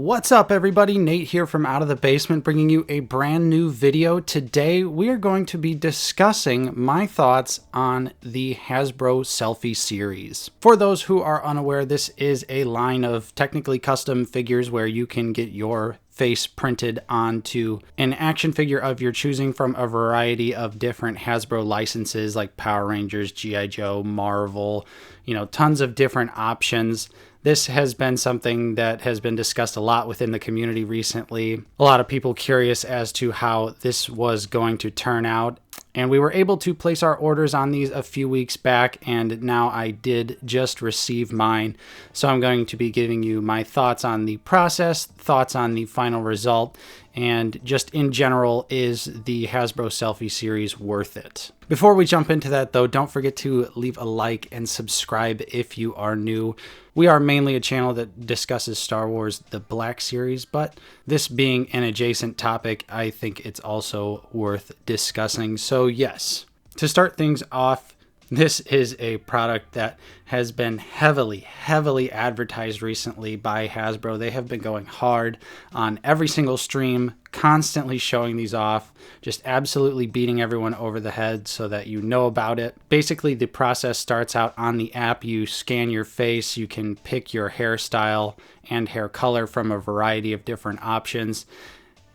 What's up everybody, Nate here from Out of the Basement bringing you a brand new video. Today we are going to be discussing my thoughts on the Hasbro Selfie series. For those who are unaware, this is a line of technically custom figures where you can get your face printed onto an action figure of your choosing from a variety of different Hasbro licenses like Power Rangers, G.I. Joe, Marvel, tons of different options. This has been something that has been discussed a lot within the community recently. A lot of people curious as to how this was going to turn out. And we were able to place our orders on these a few weeks back, and now I did just receive mine. So I'm going to be giving you my thoughts on the process, thoughts on the final result, and just in general, is the Hasbro Selfie series worth it? Before we jump into that though, don't forget to leave a like and subscribe if you are new. We are mainly a channel that discusses Star Wars The Black Series, but this being an adjacent topic, I think it's also worth discussing. So yes, to start things off, this is a product that has been heavily advertised recently by Hasbro. They have been going hard on every single stream, constantly showing these off, just absolutely beating everyone over the head so that you know about it. Basically, the process starts out on the app. You scan your face, you can pick your hairstyle and hair color from a variety of different options.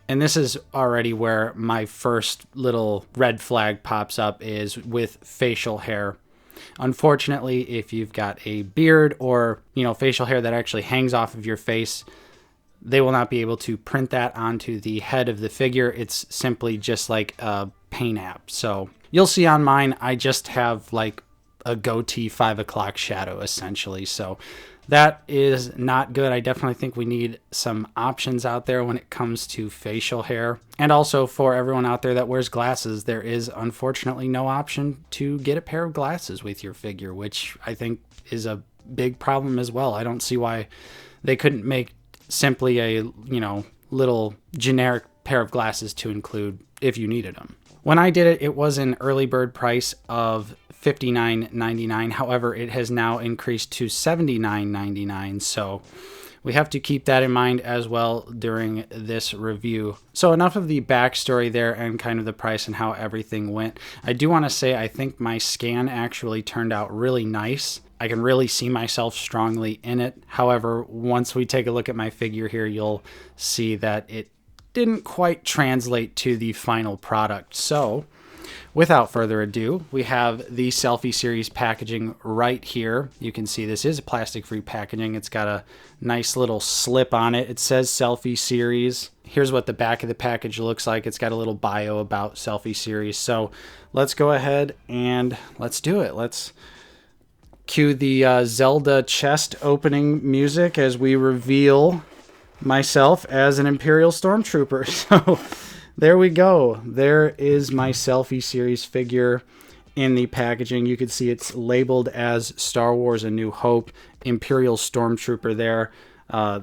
And this is already where my first little red flag pops up, is with facial hair. Unfortunately, if you've got a beard or, facial hair that actually hangs off of your face, they will not be able to print that onto the head of the figure. It's simply just like a paint app. So you'll see on mine, I just have like a goatee 5 o'clock shadow essentially. So that is not good. I definitely think we need some options out there when it comes to facial hair. And also for everyone out there that wears glasses, there is unfortunately no option to get a pair of glasses with your figure, which I think is a big problem as well. I don't see why they couldn't make simply a, little generic pair of glasses to include if you needed them. When I did it, it was an early bird price of $59.99. However, it has now increased to $79.99. So we have to keep that in mind as well during this review. So enough of the backstory there and kind of the price and how everything went. I do want to say I think my scan actually turned out really nice. I can really see myself strongly in it. However, once we take a look at my figure here, you'll see that it didn't quite translate to the final product. So without further ado, we have the Selfie series packaging right here. You can see this is a plastic-free packaging. It's got a nice little slip on it. It says Selfie series. Here's what the back of the package looks like. It's got a little bio about Selfie series. So let's go ahead and let's do it. Let's cue the Zelda chest opening music as we reveal myself as an Imperial Stormtrooper. So there we go. There is my Selfie series figure in the packaging. You can see it's labeled as Star Wars A New Hope, Imperial Stormtrooper there.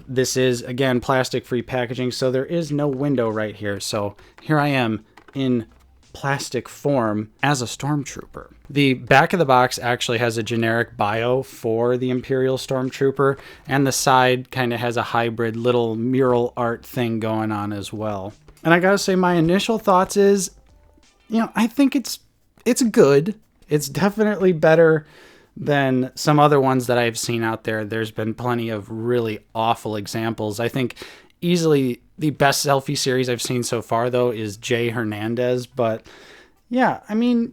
This is, again, plastic-free packaging, so there is no window right here. So here I am in plastic form as a Stormtrooper. The back of the box actually has a generic bio for the Imperial Stormtrooper, and the side kind of has a hybrid little mural art thing going on as well. And I gotta say, my initial thoughts is, I think it's good. It's definitely better than some other ones that I've seen out there. There's been plenty of really awful examples. I think easily the best Selfie series I've seen so far, though, is Jay Hernandez. But yeah,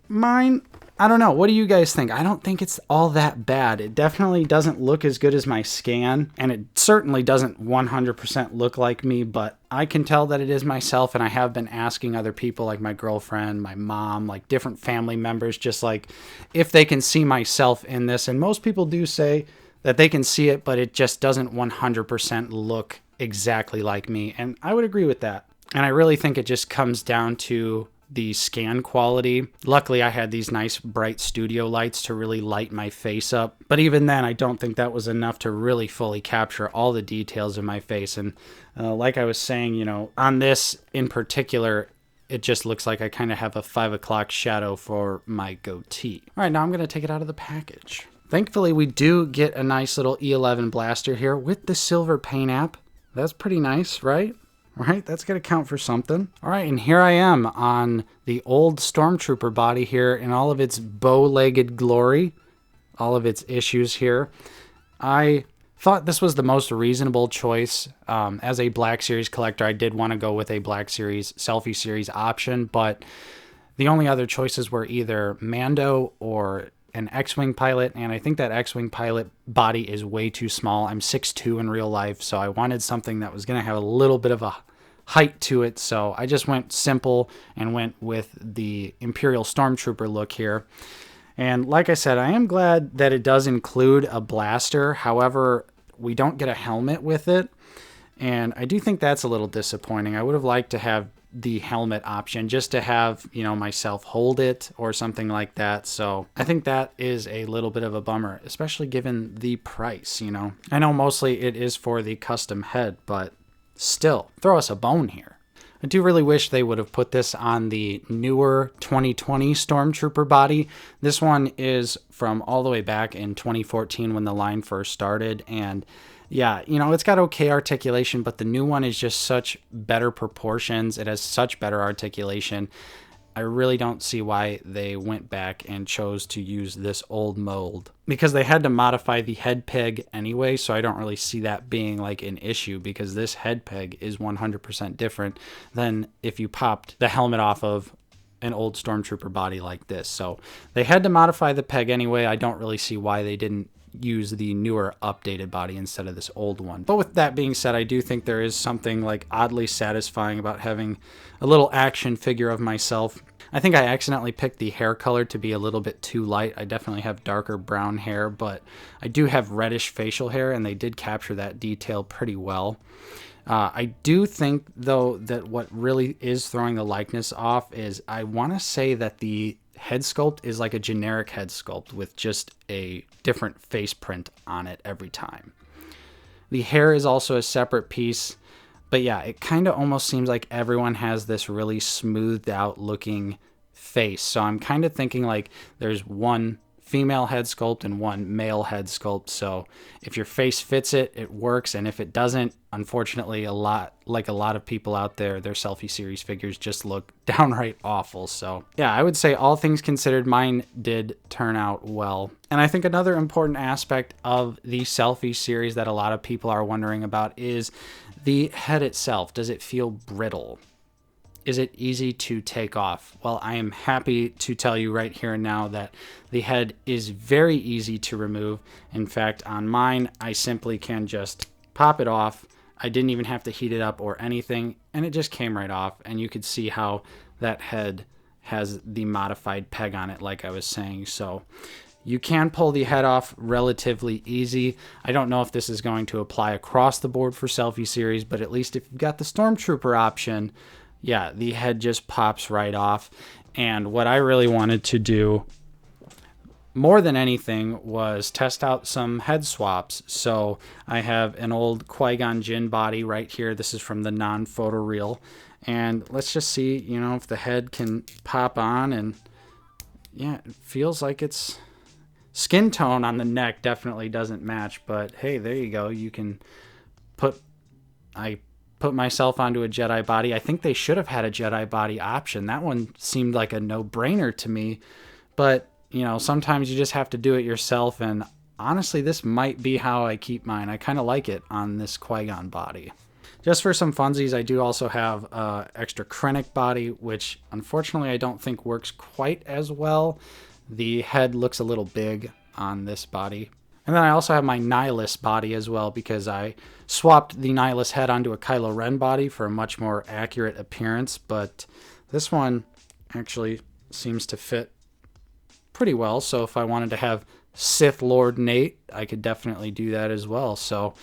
mine, I don't know. What do you guys think? I don't think it's all that bad. It definitely doesn't look as good as my scan, and it certainly doesn't 100% look like me, but I can tell that it is myself, and I have been asking other people, like my girlfriend, my mom, like different family members, just like if they can see myself in this, and most people do say that they can see it, but it just doesn't 100% look exactly like me, and I would agree with that. And I really think it just comes down to the scan quality. Luckily, I had these nice bright studio lights to really light my face up, but even then, I don't think that was enough to really fully capture all the details of my face. And like I was saying, on this in particular, it just looks like I kind of have a 5 o'clock shadow for my goatee. All right, now I'm going to take it out of the package. Thankfully, we do get a nice little E11 blaster here with the silver paint app. That's pretty nice, right? Right, that's going to count for something. All right, and here I am on the old Stormtrooper body here in all of its bow-legged glory, all of its issues here. I thought this was the most reasonable choice. As a Black Series collector, I did want to go with a Black Series Selfie Series option, but the only other choices were either Mando or an X-Wing pilot, and I think that X-Wing pilot body is way too small. I'm 6'2" in real life, so I wanted something that was going to have a little bit of a height to it, so I just went simple and went with the Imperial Stormtrooper look here. And like I said, I am glad that it does include a blaster. However, we don't get a helmet with it, and I do think that's a little disappointing. I would have liked to have the helmet option just to have, you know, myself hold it or something like that. So I think that is a little bit of a bummer, especially given the price, you know. I know mostly it is for the custom head, but still, throw us a bone here. I do really wish they would have put this on the newer 2020 Stormtrooper body. This one is from all the way back in 2014 when the line first started, and yeah, you know, it's got okay articulation, but the new one is just such better proportions. It has such better articulation. I really don't see why they went back and chose to use this old mold, because they had to modify the head peg anyway, so I don't really see that being like an issue, because this head peg is 100% different than if you popped the helmet off of an old Stormtrooper body like this. So they had to modify the peg anyway. I don't really see why they didn't use the newer updated body instead of this old one. But with that being said, I do think there is something like oddly satisfying about having a little action figure of myself. I think I accidentally picked the hair color to be a little bit too light. I definitely have darker brown hair, but I do have reddish facial hair, and they did capture that detail pretty well. I do think, though, that what really is throwing the likeness off is I want to say that the head sculpt is like a generic head sculpt with just a different face print on it every time. The hair is also a separate piece, but yeah, it kind of almost seems like everyone has this really smoothed out looking face. So I'm kind of thinking like there's one female head sculpt and one male head sculpt. So if your face fits it, it works. And if it doesn't, unfortunately, a lot of people out there, their Selfie Series figures just look downright awful. So yeah, I would say all things considered, mine did turn out well. And I think another important aspect of the Selfie Series that a lot of people are wondering about is the head itself. Does it feel brittle? Is it easy to take off? Well, I am happy to tell you right here and now that the head is very easy to remove. In fact, on mine, I simply can just pop it off. I didn't even have to heat it up or anything, and it just came right off. And you could see how that head has the modified peg on it, like I was saying. So you can pull the head off relatively easy. I don't know if this is going to apply across the board for Selfie Series, but at least if you've got the Stormtrooper option, yeah, the head just pops right off. And what I really wanted to do more than anything was test out some head swaps. So I have an old Qui-Gon Jinn body right here. This is from the non-photo reel. And let's just see, you know, if the head can pop on. And yeah, it feels like it's skin tone on the neck definitely doesn't match. But hey, there you go. You can I put myself onto a Jedi body. I think they should have had a Jedi body option. That one seemed like a no-brainer to me, but you know, sometimes you just have to do it yourself, and honestly, this might be how I keep mine. I kind of like it on this Qui-Gon body. Just for some funsies, I do also have extra Krennic body, which unfortunately I don't think works quite as well. The head looks a little big on this body. And then I also have my Nihilus body as well, because I swapped the Nihilus head onto a Kylo Ren body for a much more accurate appearance, but this one actually seems to fit pretty well. So if I wanted to have Sith Lord Nate, I could definitely do that as well. So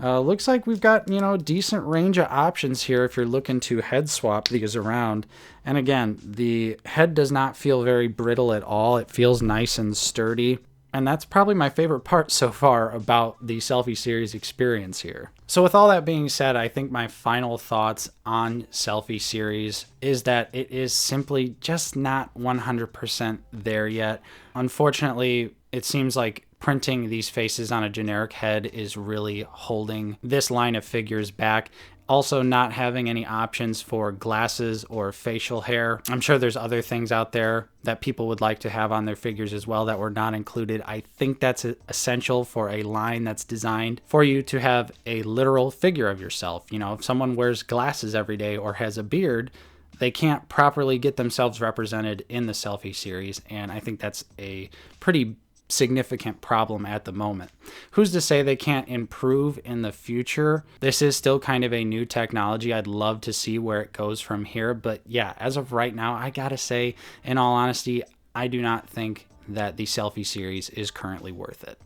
looks like we've got, you know, a decent range of options here if you're looking to head swap these around. And again, the head does not feel very brittle at all. It feels nice and sturdy. And that's probably my favorite part so far about the Selfie Series experience here. So with all that being said, I think my final thoughts on Selfie Series is that it is simply just not 100% there yet. Unfortunately, it seems like printing these faces on a generic head is really holding this line of figures back. Also, not having any options for glasses or facial hair. I'm sure there's other things out there that people would like to have on their figures as well that were not included. I think that's essential for a line that's designed for you to have a literal figure of yourself. You know, if someone wears glasses every day or has a beard, they can't properly get themselves represented in the Selfie series, and I think that's a pretty significant problem at the moment. Who's to say they can't improve in the future? This is still kind of a new technology. I'd love to see where it goes from here, but yeah, as of right now, I gotta say, in all honesty, I do not think that the Selfie series is currently worth it.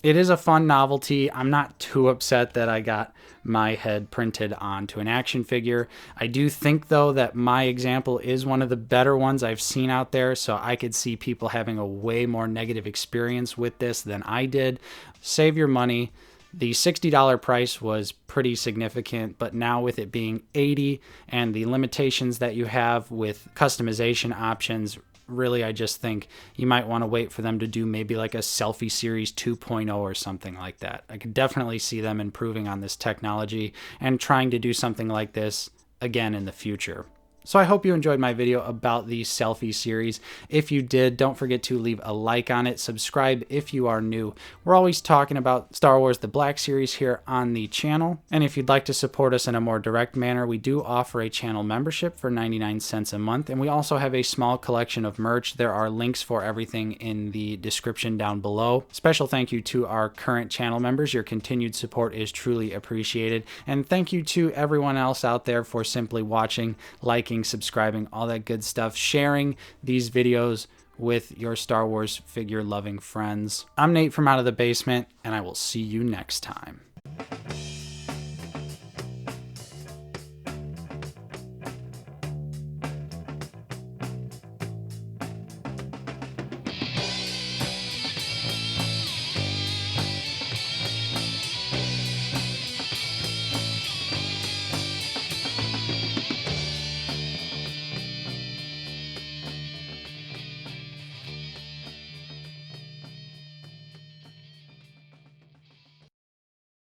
It is a fun novelty. I'm not too upset that I got my head printed onto an action figure. I do think, though, that my example is one of the better ones I've seen out there, so I could see people having a way more negative experience with this than I did. Save your money. The $60 price was pretty significant, but now with it being $80 and the limitations that you have with customization options, really, I just think you might want to wait for them to do maybe like a Selfie Series 2.0 or something like that. I could definitely see them improving on this technology and trying to do something like this again in the future. So I hope you enjoyed my video about the Selfie series. If you did, don't forget to leave a like on it. Subscribe if you are new. We're always talking about Star Wars The Black Series here on the channel. And if you'd like to support us in a more direct manner, we do offer a channel membership for 99 cents a month. And we also have a small collection of merch. There are links for everything in the description down below. Special thank you to our current channel members. Your continued support is truly appreciated. And thank you to everyone else out there for simply watching, liking, subscribing, all that good stuff, sharing these videos with your Star Wars figure loving friends. I'm Nate from Out of the Basement, and I will see you next time.